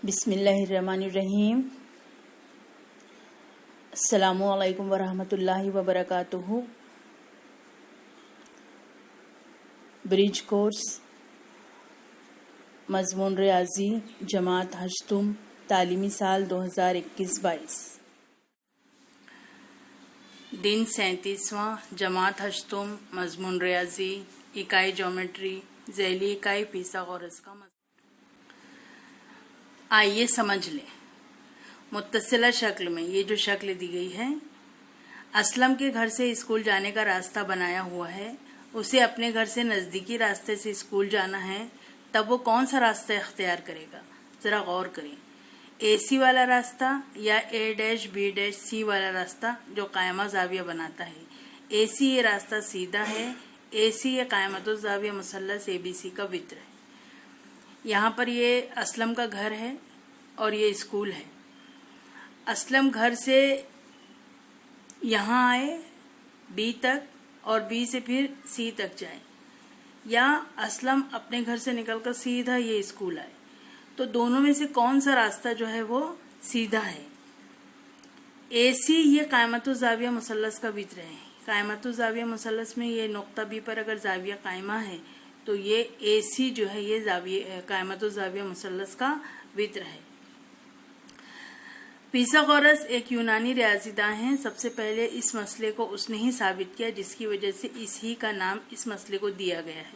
बिस्मिल्लाहिर्रहमानिर्रहीम। अस्सलामु अलैकुम वरहमतुल्लाहि वबरकातुहू। ब्रिज कोर्स मज़मून रियाजी जमात हश्तुम तालीमी साल 2021-22। दिन 37वां जमात हश्तुम मज़मून रियाजी इकाई ज्योमेट्री ज़ैली इकाई पीसागोरस का। आइए समझ लें। मुत्तसिला शक्ल में ये जो शक्ल दी गई है, असलम के घर से स्कूल जाने का रास्ता बनाया हुआ है। उसे अपने घर से नज़दीकी रास्ते से स्कूल जाना है, तब वो कौन सा रास्ता इख्तियार करेगा? ज़रा गौर करें। AC वाला रास्ता या A-B-C वाला रास्ता जो कायमा ज़ाविया बनाता है। AC ये रास्ता सीधा है। AC ये कायमतो ज़ाविया मुसल्लस ABC का वित्र है। यहाँ पर ये असलम का घर है और ये स्कूल है। असलम घर से यहाँ आए B तक और B से फिर C तक जाए, या असलम अपने घर से निकलकर सीधा ये स्कूल आए, तो दोनों में से कौन सा रास्ता जो है वो सीधा है? AC ये कायमतो ज़ाविया मुसल्लस का वित्र है। कायमतो ज़ाविया मुसल्लस में ये नुक्ता B पर अगर ज़ाविया कायमा है तो ये AC जो है ये कायमतो ज़ाविया मुसल्लस का वित्र है। पीसागोरस एक यूनानी रियाज़ीदां हैं। सबसे पहले इस मसले को उसने ही साबित किया, जिसकी वजह से इसी का नाम इस मसले को दिया गया है।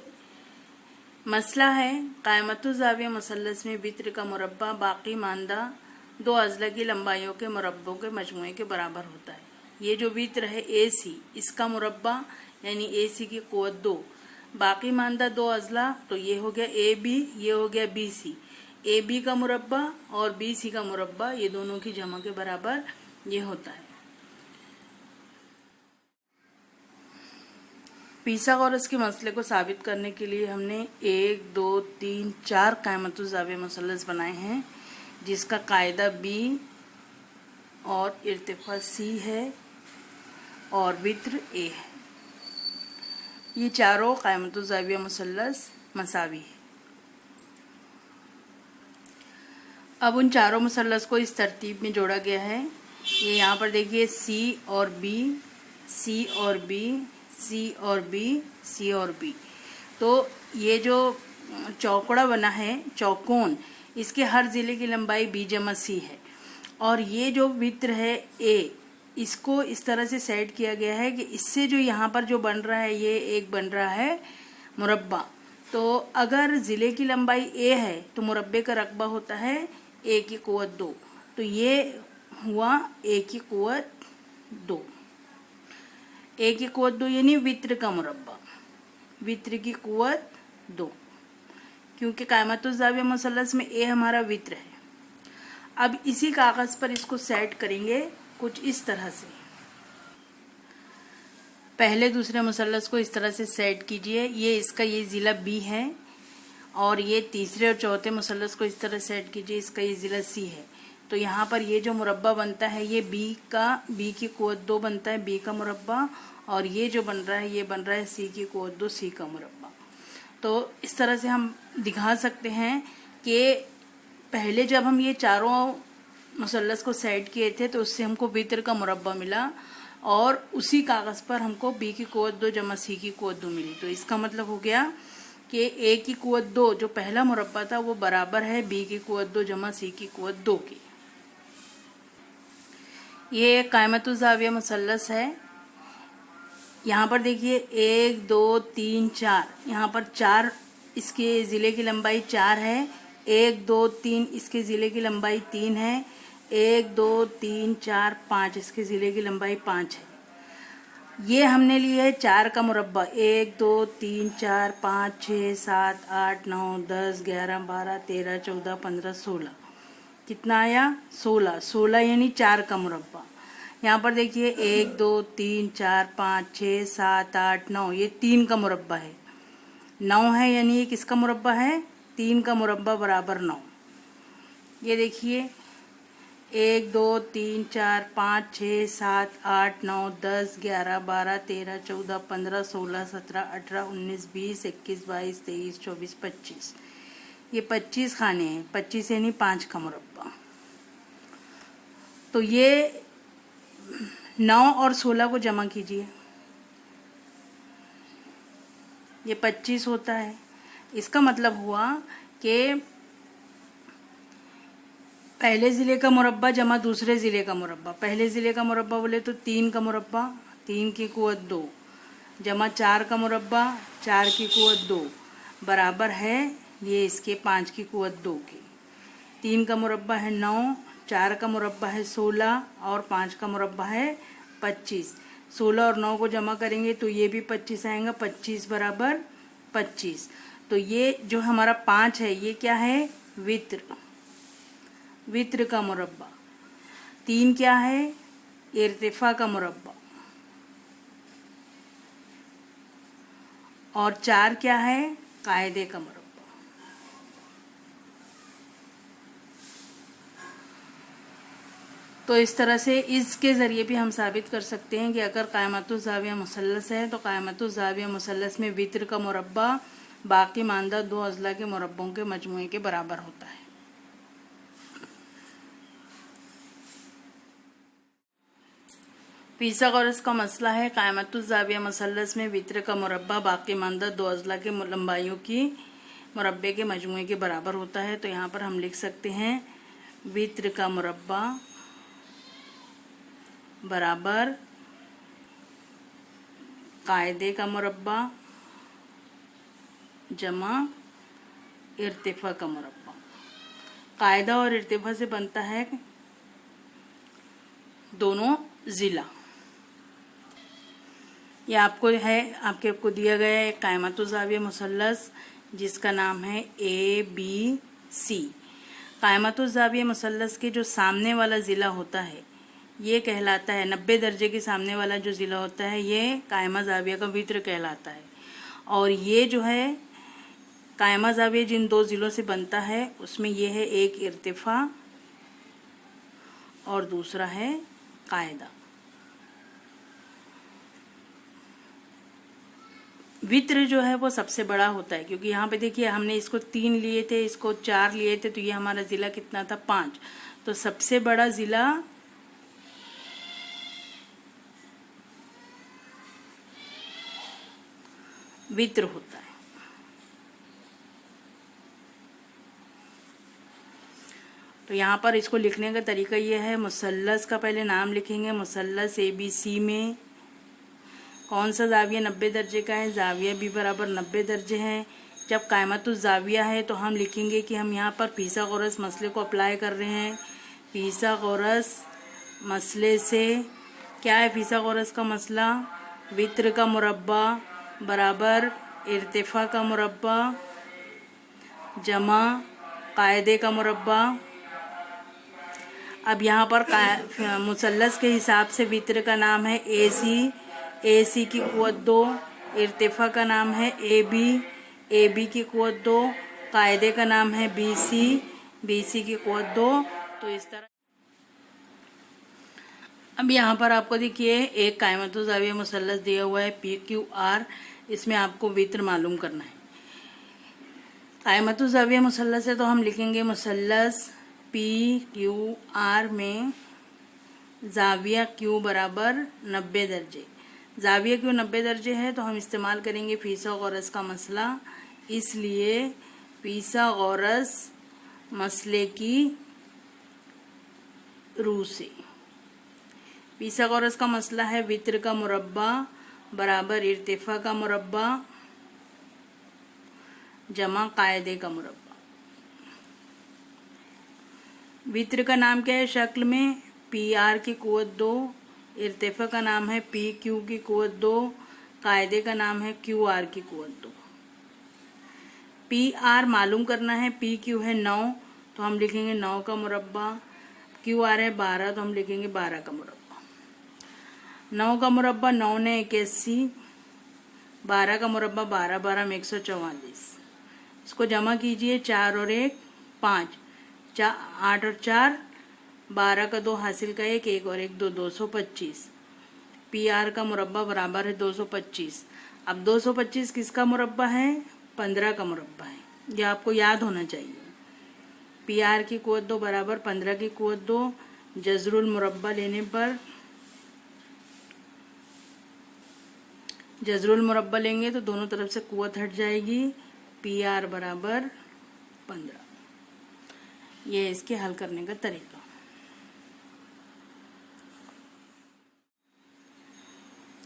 मसला है, कायमतो ज़ाविया मुसल्लस में वित्र का मुरब्बा बाकी मानदा दो अज़ला की लंबाइयों के मुरब्बों के मजमुए के बराबर होता है। ये जो वित्र है AC, इसका मुरब्बा यानी AC की क़ुव्वत 2, बाकी मानदा दो अज़ला, तो ये हो गया AB, ये हो गया BC। AB का मुरब्बा और BC का मुरब्बा ये दोनों की जमा के बराबर ये होता है। पीसागोरस के मसले को साबित करने के लिए हमने 1, 2, 3, 4 कायमतो ज़ाविया मुसल्लस बनाए हैं, जिसका कायदा B और इर्तिफा C है और वित्र A है। ये चारों कायमतो ज़ाविया मुसल्लस मसावी है। अब उन चारों मुसल्लस को इस तरतीब में जोड़ा गया है। ये यहाँ पर देखिए C और B, C और B, C और B, C और B। तो ये जो चौकड़ा बना है, चौकोन, इसके हर ज़िले की लंबाई B जमा C है। और ये जो वित्र है A, इसको इस तरह से सेट किया गया है कि इससे जो यहाँ पर जो बन रहा है, ये एक बन रहा है मुरब्बा। तो अगर ज़िले की लंबाई A है तो मुरब्बे का रकबा होता है A की क़ुव्वत 2। तो ये हुआ A की क़ुव्वत 2। A की क़ुव्वत 2 यानी वित्र का मुरब्बा, वित्र की क़ुव्वत 2, क्योंकि कायमतो ज़ाविया मुसल्लस में A हमारा वित्र है। अब इसी कागज़ पर इसको सेट करेंगे कुछ इस तरह से। पहले दूसरे मुसल्लस को इस तरह से सेट कीजिए। ये इसका ये ज़िला B है, और ये तीसरे और चौथे मुसल्लस को इस तरह सेट कीजिए, इसका ये ज़िला C है। तो यहाँ पर ये जो मुरब्बा बनता है ये B की क़ुव्वत 2 बनता है, B का मुरब्बा, और ये जो बन रहा है ये बन रहा है C की क़ुव्वत 2, C का मुरब्बा। तो इस तरह से हम दिखा सकते हैं कि पहले जब हम ये चारों मुसल्लस को सेट किए थे तो उससे हमको वित्र का मुरब्बा मिला, और उसी कागज़ पर हमको B की क़ुव्वत 2 जमा C की क़ुव्वत 2 मिली। तो इसका मतलब हो गया कि A की क़ुव्वत 2 जो पहला मुरब्बा था वो बराबर है B की क़ुव्वत 2 जमा C की क़ुव्वत 2 की। ये एक कायमतो ज़ाविया मुसल्लस है। यहाँ पर देखिए 1, 2, 3, 4, यहाँ पर 4 इसके ज़िले की लंबाई 4 है, 1, 2, 3 इसके ज़िले की लंबाई 3 है, 1, 2, 3, 4, 5 इसके ज़िले की लंबाई 5 है। ये हमने लिए है 4 का मुरब्बा, 1, 2, 3, 4, 5, 6, 7, 8, 9, 10, 11, 12, 13, 14, 15, 16। कितना आया? 16। 16 यानी 4 का मुरब्बा। यहाँ पर देखिए 1, 2, 3, 4, 5, 6, 7, 8, 9, ये 3 का मुरब्बा है। 9 है यानी ये किसका मुरब्बा है? 3 का मुरब्बा बराबर 9। ये देखिए 1, 2, 3, 4, 5, 6, 7, 8, 9, 10, 11, 12, 13, 14, 15, 16, 17, 18, 19, 20, 21, 22, 23, 24, 25। ये 25 खाने हैं, 25 यानी 5 का मुरब्बा। तो ये 9 और 16 को जमा कीजिए, ये 25 होता है। इसका मतलब हुआ कि पहले ज़िले का मुरब्बा जमा दूसरे ज़िले का मुरब्बा। पहले ज़िले का मुरब्बा बोले तो 3 का मुरब्बा, 3 की कुवत 2, जमा 4 का मुरब्बा, 4 की कुवत 2, बराबर है ये इसके 5 की कुवत 2 की। 3 का मुरब्बा है 9, 4 का मुरब्बा है 16 और 5 का मुरब्बा है 25। 16 और 9 को जमा करेंगे तो ये भी 25 आएगा, 25 बराबर 25। तो ये जो हमारा 5 है ये क्या है, वित्र, वित्र का मुरब्बा। 3 क्या है, इर्तिफा का मुरब्बा। और 4 क्या है, कायदे का मुरब्बा। तो इस तरह से इसके ज़रिए भी हम साबित कर सकते हैं कि अगर कायमतुज़ ज़ाविया मुसल्लस है तो कायमतुज़ ज़ाविया मुसल्लस में वित्र का मुरब्बा बाकी मानदा 2 अज़ला के मुरब्बों के मजमूए के बराबर होता है। फिसागोरस का मसला है, कायमतुज़ ज़ाविया मुसल्लस में वित्र का मुरब्बा बाकी मानदा 2 अज़ला के लंबाइयों की मुरब्बे के मजमूए के बराबर होता है। तो यहाँ पर हम लिख सकते हैं वित्र का मुरब्बा बराबर कायदे का मुरब्बा जमा इर्तिफा का मुरब्बा। कायदा और इर्तिफा से बनता है दोनों ज़िला। ये आपको है, आपको दिया गया है एक कायमतुज़ ज़ाविया मुसल्लस जिसका नाम है ABC। कायमतुज़ ज़ाविया मुसल्लस के जो सामने वाला ज़िला होता है ये कहलाता है, 90 दर्जे के सामने वाला जो ज़िला होता है ये कायमा ज़ाविया का वित्र कहलाता है। और ये जो है कायमा ज़ाविया जिन 2 ज़िलों से बनता है उसमें ये है, एक इर्तिफा और दूसरा है कायदा। वित्र जो है वो सबसे बड़ा होता है, क्योंकि यहाँ पे देखिए हमने इसको 3 लिए थे, इसको 4 लिए थे, तो ये हमारा ज़िला कितना था, 5। तो सबसे बड़ा ज़िला वित्र होता है। तो यहाँ पर इसको लिखने का तरीका ये है, मुसल्लस का पहले नाम लिखेंगे, मुसल्लस ABC में कौन सा ज़ाविया 90 दर्जे का है, ज़ाविया भी बराबर 90 दर्जे हैं। जब कायमतुज़ ज़ाविया है तो हम लिखेंगे कि हम यहाँ पर फिसागोरस मसले को अप्लाई कर रहे हैं। फिसागोरस मसले से क्या है, फिसागोरस का मसला वित्र का मुरब्बा बराबर इर्तिफा का मुरब्बा जमा कायदे का मुरब्बा। अब यहाँ पर मुसल्लस के हिसाब से वित्र का नाम है AC की कुवत 2, इर्तिफा का नाम है AB की कुवत 2, कायदे का नाम है BC की कुवत 2। तो इस तरह अब यहाँ पर आपको देखिए एक कायमतुज़ ज़ाविया मुसल्लस दिया हुआ है PQR, इसमें आपको वित्र मालूम करना है। कायमतुज़ ज़ाविया मुसल्लस है तो हम लिखेंगे मुसल्लस PQR में ज़ाविया Q बराबर 90 दर्जे। ज़ाविया Q 90 दर्जे है तो हम इस्तेमाल करेंगे फिसागोरस का मसला, इसलिए फिसागोरस मसले की रूह से फिसागोरस का मसला है वित्र का मुरब्बा बराबर इर्तिफा का मुरब्बा जमा कायदे का मुरब्बा। वित्र का नाम क्या है शक्ल में, PR की कुवत 2, इर्तिफा का नाम है PQ की कुवत 2, कायदे का नाम है QR की कुवत 2। PR मालूम करना है, PQ है 9 तो हम लिखेंगे 9 का मुरब्बा, QR है 12 तो हम लिखेंगे 12 का मुरब्बा। 9 का मुरब्बा 9 ने 81, 12 का मुरब्बा 12 12 में 144। इसको जमा कीजिए, 4 और 1 5, 8 और 4 12 का 2 हासिल का 1, 1 और 1 2, 225। PR का मुरब्बा बराबर है 225। अब 225 किसका मुरब्बा है, 15 का मुरब्बा है। ये आपको याद होना चाहिए। पी आर की कुव्वत 2 बराबर 15 की कुव्वत 2। जजरुल मुरब्बा लेने पर जजरुल मुरब्बा लेंगे तो दोनों तरफ से कुव्वत हट जाएगी। पी आर बराबर 15। ये इसके हल करने का तरीका।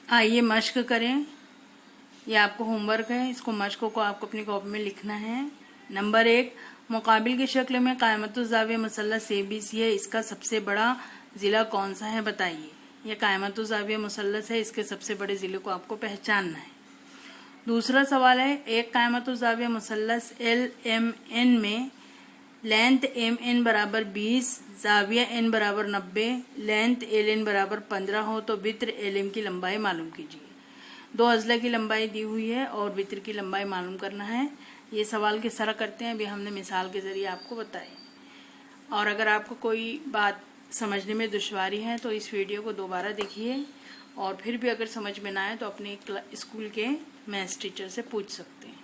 आइए मश्क करें। ये आपको होमवर्क है, इसको मश्क को आपको अपनी कॉपी में लिखना है। नंबर 1, मुकाबिल की शक्ल में कायमतुज़्ज़ाविया मुसल्लस ABC है, इसका सबसे बड़ा जिला कौन सा है बताइए। यह कायमतुज़्ज़ाविया मुसल्लस है, इसके सबसे बड़े जिले को आपको पहचानना है। दूसरा सवाल है, एक कायमतुज़्ज़ाविया मुसल्लस LMN में लेंथ MN बराबर 20, जाविया N बराबर 90, लेंथ LN बराबर 15 हो तो वित्र LM की लंबाई मालूम कीजिए। 2 अज़ला की लंबाई दी हुई है और वित्र की लंबाई मालूम करना है। ये सवाल किस तरह करते हैं अभी हमने मिसाल के जरिए आपको बताए। और अगर आपको कोई बात समझने में दुश्वारी है तो इस वीडियो को दोबारा देखिए, और फिर भी अगर समझ में ना आए तो अपने स्कूल के मैथ्स टीचर से पूछ सकते हैं।